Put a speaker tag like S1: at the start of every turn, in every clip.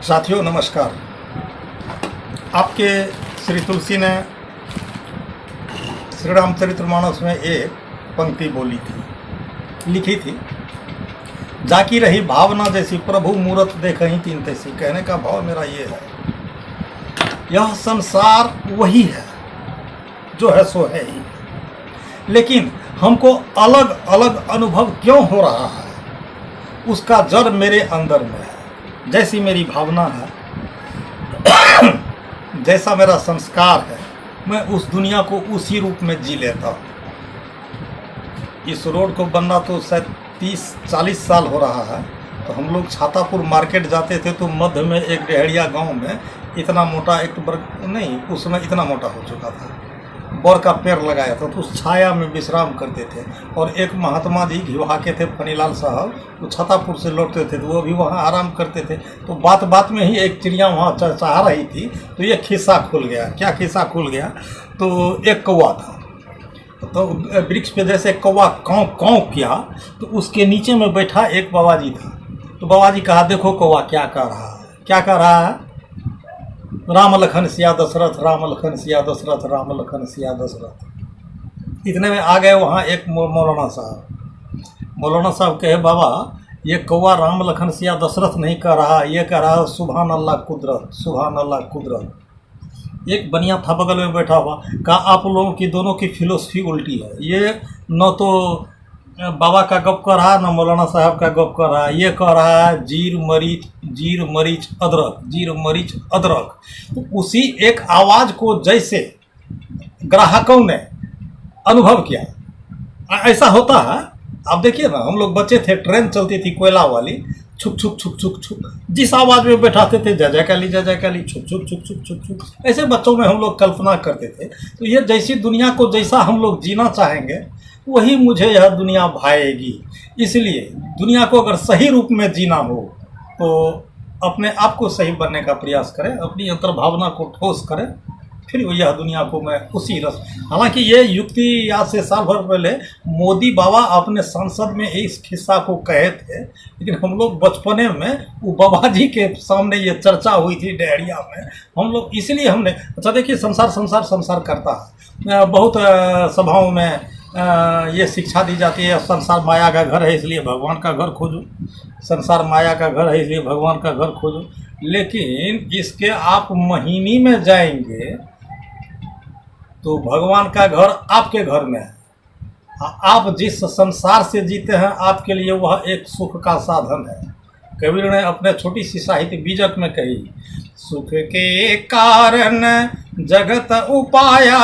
S1: साथियों नमस्कार। आपके श्री तुलसी ने श्री रामचरितमानस में एक पंक्ति बोली थी, लिखी थी, जाकी रही भावना जैसी प्रभु मूरत देखहीं तीन तैसी। कहने का भाव मेरा ये है, यह संसार वही है जो है सो है ही, लेकिन हमको अलग अलग अनुभव क्यों हो रहा है, उसका जड़ मेरे अंदर में है। जैसी मेरी भावना है, जैसा मेरा संस्कार है, मैं उस दुनिया को उसी रूप में जी लेता हूँ। इस रोड को बनना तो शायद 30-40 साल हो रहा है। तो हम लोग छातापुर मार्केट जाते थे तो मध्य में एक डेहड़िया गांव में इतना मोटा एक वर्ग नहीं, उस समय इतना मोटा हो चुका था, बर का पेड़ लगाया था, तो उस छाया में विश्राम करते थे। और एक महात्मा जी घिवा के थे, फनीलाल साहब, वो छातापुर से लौटते थे तो वो भी वहाँ आराम करते थे। तो बात बात में ही एक चिड़िया वहाँ चहचहा रही थी, तो ये खिस्सा खुल गया। क्या खिस्सा खुल गया? तो एक कौवा था, तो वृक्ष पे जैसे कौवा काँव काँव किया, तो उसके नीचे में बैठा एक बाबा जी था। तो बाबा जी कहा, देखो कौवा क्या कर रहा है, क्या कर रहा है? राम लखन सिया दशरथ, राम लखन सिया दशरथ, राम लखन सिया दशरथ। इतने में आ गए वहाँ एक मौलाना साहब। मौलाना साहब कहे, बाबा ये कौवा राम लखन सिया दशरथ नहीं कह रहा, ये कह रहा है सुभान अल्लाह कुदरत, सुभान अल्लाह कुदरत। एक बनिया था बगल में बैठा हुआ, कहा आप लोगों की दोनों की फिलोसफी उल्टी है। ये न तो बाबा का गप कर रहा है, न मौलाना साहब का गप कर रहा है। ये कह रहा है जीर मरीच अदरक, जीर मरीच अदरक। तो उसी एक आवाज़ को जैसे ग्राहकों ने अनुभव किया, ऐसा होता है। आप देखिए ना, हम लोग बच्चे थे, ट्रेन चलती थी कोयला वाली, छुक छुक छुक छुक छुक, जिस आवाज़ में बैठाते थे जय जय काली छुक छुक छुक छुक छुक छुक, ऐसे बच्चों में हम लोग कल्पना करते थे। तो ये जैसी दुनिया को जैसा हम लोग जीना चाहेंगे, वही मुझे यह दुनिया भाएगी। इसलिए दुनिया को अगर सही रूप में जीना हो तो अपने आप को सही बनने का प्रयास करें, अपनी अंतर्भावना को ठोस करें, फिर यह दुनिया को मैं उसी रस। हालांकि ये युक्ति आज से साल भर पहले मोदी बाबा अपने संसद में इस किस्सा को कहे थे, लेकिन हम लोग बचपने में वो बाबा जी के सामने ये चर्चा हुई थी डेहड़िया में, हम लोग इसलिए हमने। अच्छा देखिए, संसार संसार संसार करता है। बहुत सभाओं में ये शिक्षा दी जाती है, संसार माया का घर है इसलिए भगवान का घर खोजो, संसार माया का घर है इसलिए भगवान का घर खोजो। लेकिन इसके आप महीनी में जाएंगे तो भगवान का घर आपके घर में है। आप जिस संसार से जीते हैं, आपके लिए वह एक सुख का साधन है। कबीर ने अपने छोटी सी साहित्य बीजक में कही, सुख के कारण जगत उपाया,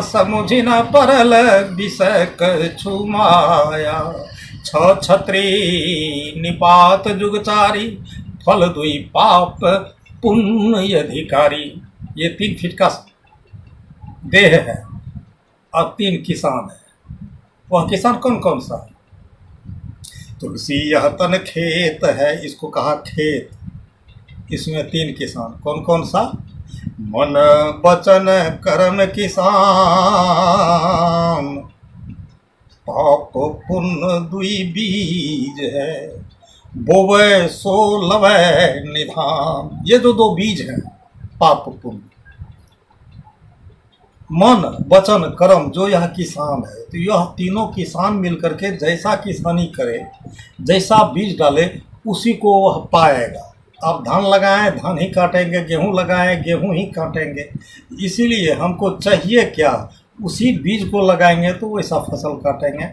S1: समुझ न परल विषय कछु माया। छत्री निपात जुगचारी, फल दुई पाप पुण्य अधिकारी। ये 3 फीट का देह है और 3 किसान है। वह किसान कौन कौन सा है? तुलसी यह तन खेत है, इसको कहा खेत। इसमें 3 किसान कौन कौन सा? मन वचन कर्म किसान, पाप पुण्य दुई बीज है, बोवे सो लवै निधान। ये जो 2 बीज हैं, पाप पुण्य, मन वचन कर्म, जो यह किसान है। तो यह तीनों किसान मिलकर के जैसा किसानी करे, जैसा बीज डाले, उसी को वह पाएगा। आप धान लगाएं, धान ही काटेंगे, गेहूं लगाएं, गेहूं ही काटेंगे। इसीलिए हमको चाहिए क्या? उसी बीज को लगाएंगे तो वैसा फसल काटेंगे।